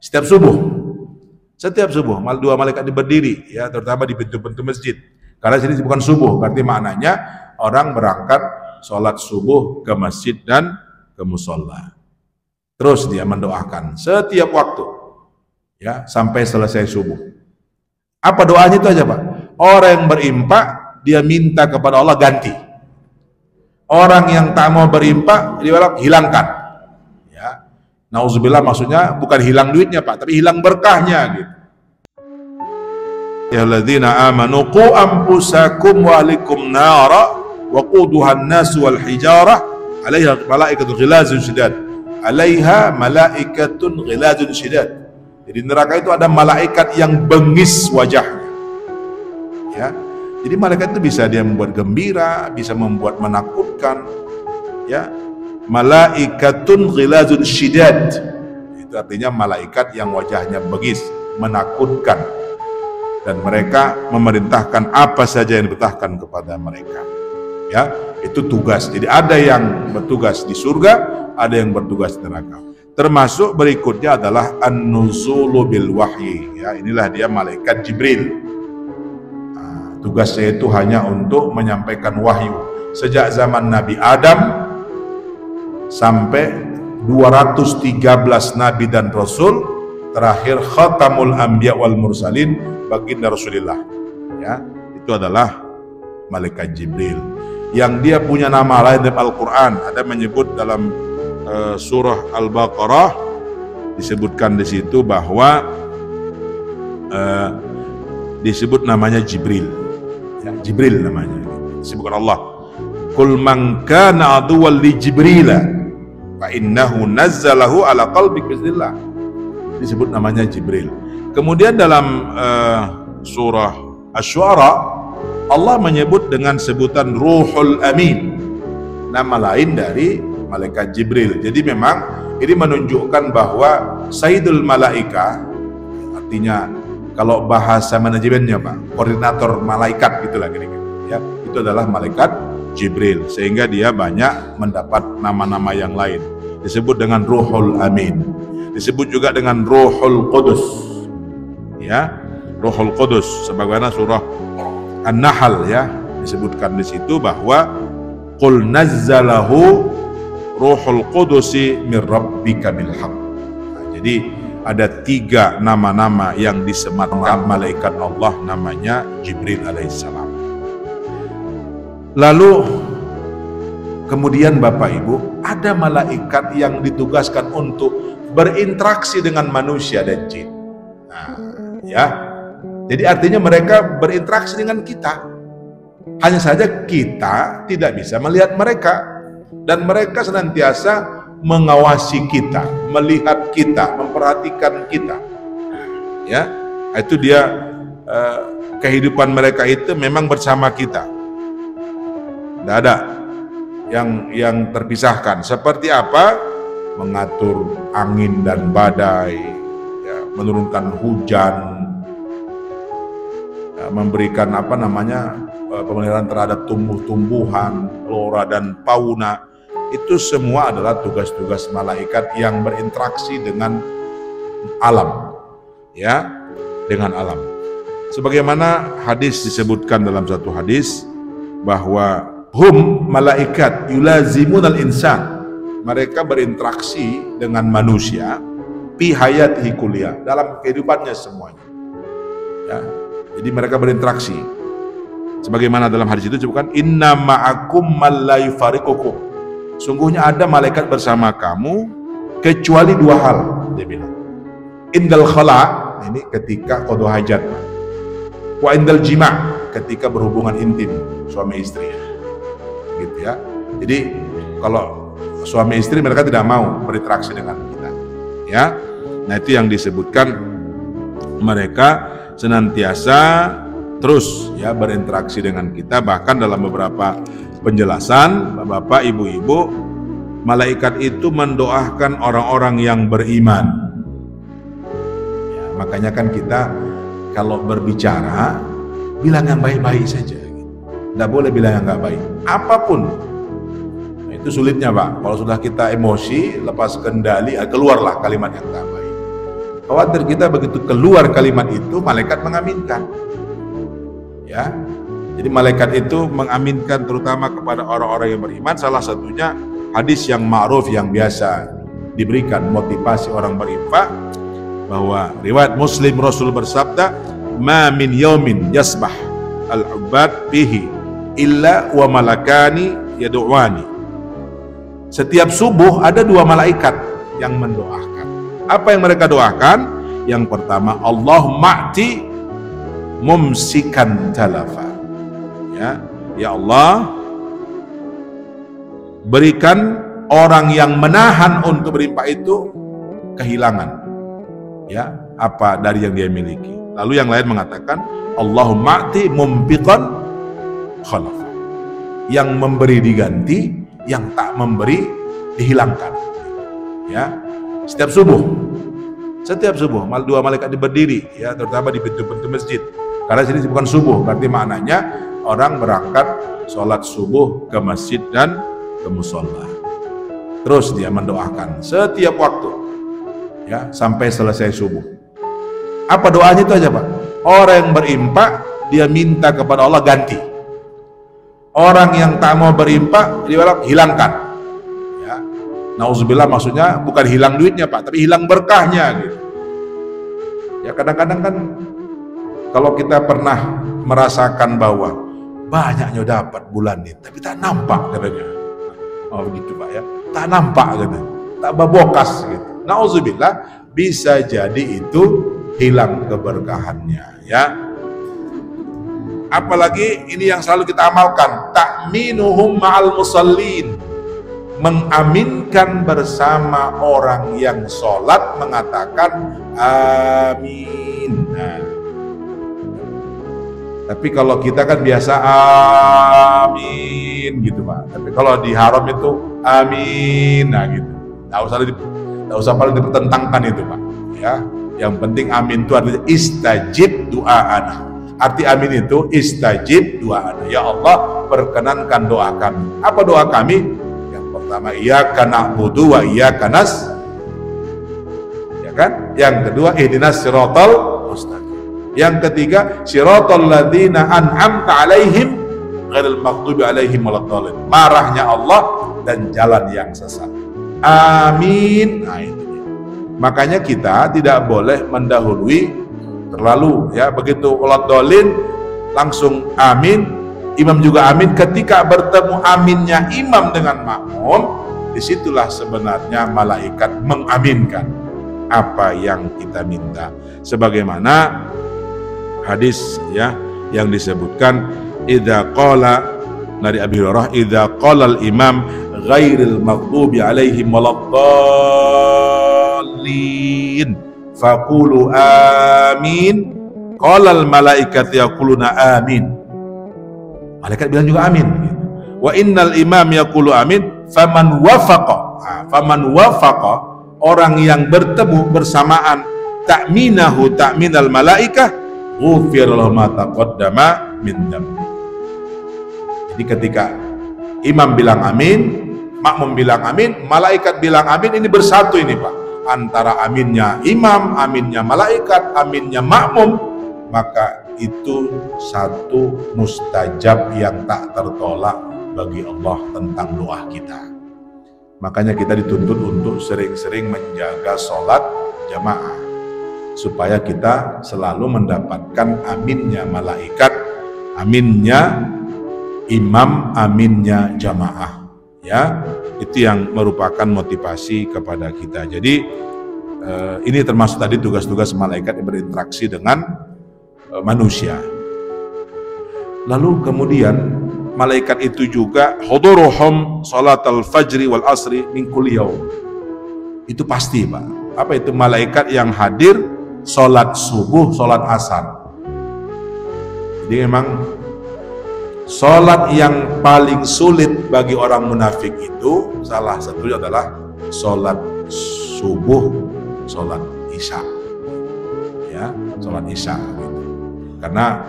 Setiap subuh. Setiap subuh, dua malaikat berdiri, ya, terutama di pintu-pintu masjid. Karena sini bukan subuh, berarti maknanya orang berangkat sholat subuh ke masjid dan ke musola. Terus dia mendoakan setiap waktu, ya, sampai selesai subuh. Apa doanya itu aja, Pak? Orang yang berimpak, dia minta kepada Allah ganti. Orang yang tak mau berimpak, dia bilang hilangkan. Ya, nauzubillah, maksudnya bukan hilang duitnya, Pak, tapi hilang berkahnya, gitu. Ya alladzina amanu qu anfusakum wa ahlikum nara wa quduha an-nas wal hijarah 'alaiha malaikatun ghilazun syidad. 'Alaiha malaikatun ghilazun syidad. Jadi neraka itu ada malaikat yang bengis wajahnya. Ya. Jadi malaikat itu bisa dia membuat gembira, bisa membuat menakutkan. Ya. Malaikatun ghilazun syidad. Itu artinya malaikat yang wajahnya bengis, menakutkan. Dan mereka memerintahkan apa saja yang diperintahkan kepada mereka. Ya, itu tugas. Jadi ada yang bertugas di surga, ada yang bertugas di neraka. Termasuk berikutnya adalah an-nuzulu bil wahyi. Ya, inilah dia malaikat Jibril. Nah, tugasnya itu hanya untuk menyampaikan wahyu. Sejak zaman Nabi Adam sampai 213 nabi dan rasul, terakhir khatamul anbiya wal mursalin, baginda Rasulullah. Ya, itu adalah malaikat Jibril. Yang dia punya nama lain dalam Al-Quran, ada menyebut dalam surah Al-Baqarah, disebutkan di situ bahwa disebut namanya Jibril. Ya, Jibril namanya, disebutkan Allah. Qul man kana aduwwan li Jibrila fa innahu nazzalahu ala qalbik bismillah. Disebut namanya Jibril. Kemudian dalam surah Asy-Syu'ara, Allah menyebut dengan sebutan Ruhul Amin, nama lain dari malaikat Jibril. Jadi memang ini menunjukkan bahwa Sayyidul Malaika, artinya kalau bahasa manajemennya, Pak, koordinator malaikat gitulah kira-kira, ya, itu adalah malaikat Jibril, sehingga dia banyak mendapat nama-nama yang lain. Disebut dengan Ruhul Amin, disebut juga dengan Ruhul Qudus. Ya, Ruhul Qudus, sebagaimana surah An-Nahl, ya, disebutkan di situ bahwa qul nazzalahu Ruhul Qudusi min rabbika bil haqq. Nah, jadi ada 3 nama-nama yang disematkan malaikat Allah, namanya Jibril alaihissalam. Lalu kemudian Bapak Ibu, ada malaikat yang ditugaskan untuk berinteraksi dengan manusia dan jin. Nah, ya, jadi artinya mereka berinteraksi dengan kita. Hanya saja kita tidak bisa melihat mereka, dan mereka senantiasa mengawasi kita, melihat kita, memperhatikan kita. Ya, itu dia kehidupan mereka itu memang bersama kita. Tidak ada yang terpisahkan. Seperti apa? Mengatur angin dan badai, ya, menurunkan hujan, ya, memberikan pemeliharaan terhadap tumbuh-tumbuhan, flora dan fauna. Itu semua adalah tugas-tugas malaikat yang berinteraksi dengan alam, ya, dengan alam. Sebagaimana hadis disebutkan dalam satu hadis bahwa hum malaikat yulazimunal insan, mereka berinteraksi dengan manusia fi hayatihi kulliyah, dalam kehidupannya semuanya. Ya, jadi mereka berinteraksi. Sebagaimana dalam hadis itu disebutkan, inna ma'akum man la yufariqukum. Sungguhnya ada malaikat bersama kamu kecuali 2 hal, dia bilang. Indal khala, ini ketika qada hajat. Wa indal jima', ketika berhubungan intim suami istri. Gitu ya. Jadi kalau suami istri mereka tidak mau berinteraksi dengan kita. Ya. Nah, itu yang disebutkan, mereka senantiasa terus, ya, berinteraksi dengan kita. Bahkan dalam beberapa penjelasan, Bapak, Ibu-ibu, malaikat itu mendoakan orang-orang yang beriman. Ya, makanya kan kita kalau berbicara bilang yang baik-baik saja, tidak boleh bilang yang nggak baik, apapun. Nah, itu sulitnya, Pak. Kalau sudah kita emosi, lepas kendali, keluarlah kalimat yang tak baik. Khawatir kita begitu keluar kalimat itu, malaikat mengaminkan. Ya, jadi malaikat itu mengaminkan terutama kepada orang-orang yang beriman. Salah satunya hadis yang ma'ruf yang biasa diberikan motivasi orang berinfak, bahwa riwayat Muslim Rasul bersabda, "Ma min yaumin yasbah al-'ubad bihi illa wa malakani yad'uani." Setiap subuh ada 2 malaikat yang mendoakan. Apa yang mereka doakan? Yang pertama, Allahumma a'ti mumsikan talafa. Ya Allah, berikan orang yang menahan untuk berinfak itu kehilangan, ya, apa dari yang dia miliki. Lalu yang lain mengatakan, Allahumma a'ti mumbiqan khalafa. Yang memberi diganti, yang tak memberi dihilangkan. Ya, setiap subuh 2 malaikat berdiri, ya, terutama di pintu-pintu masjid. Karena sini bukan subuh, berarti maknanya orang berangkat sholat subuh ke masjid dan ke musola. Terus dia mendoakan setiap waktu, ya, sampai selesai subuh. Apa doanya itu aja, Pak? Orang yang berinfak dia minta kepada Allah ganti. Orang yang tak mau berinfak dia bilang hilangkan. Ya, nauzubillah, maksudnya bukan hilang duitnya, Pak, tapi hilang berkahnya gitu. Ya, kadang-kadang kan kalau kita pernah merasakan bahwa banyaknya dapat bulan ini, tapi tak nampak katanya. Oh begitu, Pak, ya. Tak nampak gitu, tak babokas gitu. Nauzubillah, bisa jadi itu hilang keberkahannya, ya. Apalagi ini yang selalu kita amalkan, ta'minuhum ma'al musallin, mengaminkan bersama orang yang sholat mengatakan amin. Nah, tapi kalau kita kan biasa amin gitu, Pak. Tapi kalau di haram itu amin, nah gitu. Nggak usah paling dipertentangkan itu, Pak. Ya, yang penting amin itu artinya istajib du'ana. Arti amin itu istajib du'ana. Ya Allah, perkenankan doa kami. Apa doa kami? Yang pertama, iyyaka na'budu wa iyyaka nasta'in. Ya kan? Yang kedua, ihdinas siratal mustaqim. Yang ketiga, siratal ladzina an'amta 'alaihim ghairil maghdubi 'alaihim waladdallin. Marahnya Allah dan jalan yang sesat. Amin. Nah, itu dia. Makanya kita tidak boleh mendahului terlalu, ya, begitu waladdallin langsung amin, imam juga amin. Ketika bertemu aminnya imam dengan makmum, disitulah sebenarnya malaikat mengaminkan apa yang kita minta. Sebagaimana hadis, ya, yang disebutkan, idza qala, dari Abi Hurairah, idza qala al-imam ghairil maghdubi alaihim waladdallin faqulu amin, qala al-malaikat yaquluna amin. Malaikat bilang juga amin. Wa innal imam yaqulu amin, faman wafaqa, orang yang bertemu bersamaan ta'minahu ta'minal malaikah, ghufir lahu ma taqaddama min dhanbi. Jadi ketika imam bilang amin, makmum bilang amin, malaikat bilang amin, ini bersatu ini, Pak. Antara aminnya imam, aminnya malaikat, aminnya makmum, maka itu satu mustajab yang tak tertolak bagi Allah tentang doa kita. Makanya kita dituntut untuk sering-sering menjaga sholat jamaah, supaya kita selalu mendapatkan aminnya malaikat, aminnya imam, aminnya jamaah. Ya, itu yang merupakan motivasi kepada kita. Jadi ini termasuk tadi tugas-tugas malaikat yang berinteraksi dengan manusia. Lalu kemudian malaikat itu juga huduruhum salatal fajri wal asri min kulli yaum. Itu pasti, Pak. Apa itu? Malaikat yang hadir salat subuh, salat asar. Jadi memang salat yang paling sulit bagi orang munafik itu salah satunya adalah salat subuh, salat isya. Ya, salat isya gitu. Karena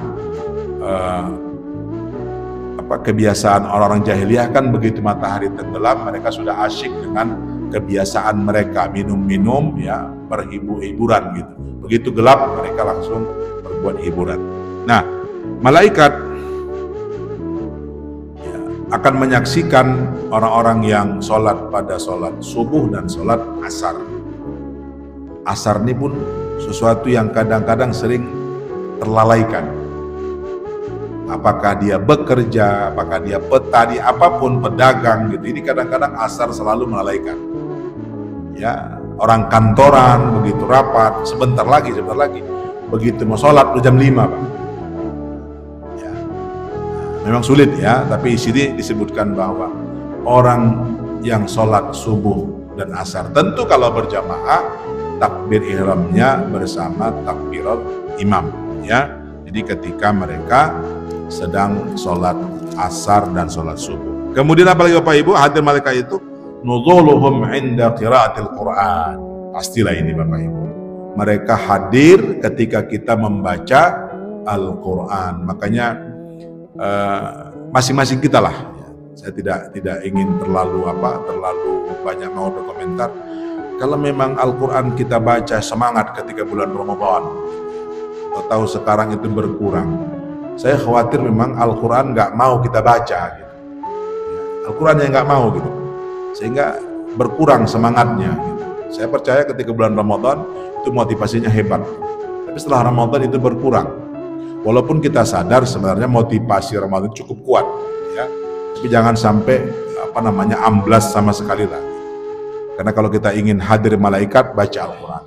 kebiasaan orang-orang jahiliyah kan begitu matahari tenggelam mereka sudah asyik dengan kebiasaan mereka minum-minum ya, berhibur-hiburan gitu. Begitu gelap mereka langsung berbuat hiburan. Nah, malaikat ya, akan menyaksikan orang-orang yang sholat pada sholat subuh dan sholat asar. Asar ini pun sesuatu yang kadang-kadang sering terlalaikan. Apakah dia bekerja, apakah dia petani, apapun, pedagang gitu. Ini kadang-kadang asar selalu melalaikan. Ya, orang kantoran begitu rapat, sebentar lagi. Begitu mau sholat udah jam 5, Pak. Ya. Memang sulit ya, tapi di sini disebutkan bahwa orang yang sholat subuh dan asar, tentu kalau berjamaah, takbir ihramnya bersama takbirul imam ya. Jadi ketika mereka sedang sholat asar dan sholat subuh. Kemudian apa lagi Bapak Ibu? Hadir malaikat itu nuzuluhum inda qiraatil Quran. Pastilah ini Bapak Ibu. Mereka hadir ketika kita membaca Al-Quran. Makanya masing-masing kita lah. Saya tidak ingin terlalu banyak mau berkomentar. Kalau memang Al-Quran kita baca semangat ketika bulan Ramadan, atau sekarang itu berkurang, saya khawatir memang Al-Quran nggak mau kita baca gitu. Al-Quran yang nggak mau gitu, sehingga berkurang semangatnya gitu. Saya percaya ketika bulan Ramadan itu motivasinya hebat, tapi setelah Ramadan itu berkurang. Walaupun kita sadar sebenarnya motivasi Ramadan cukup kuat ya, tapi jangan sampai amblas sama sekali lah. Karena kalau kita ingin hadir malaikat, baca Al-Quran.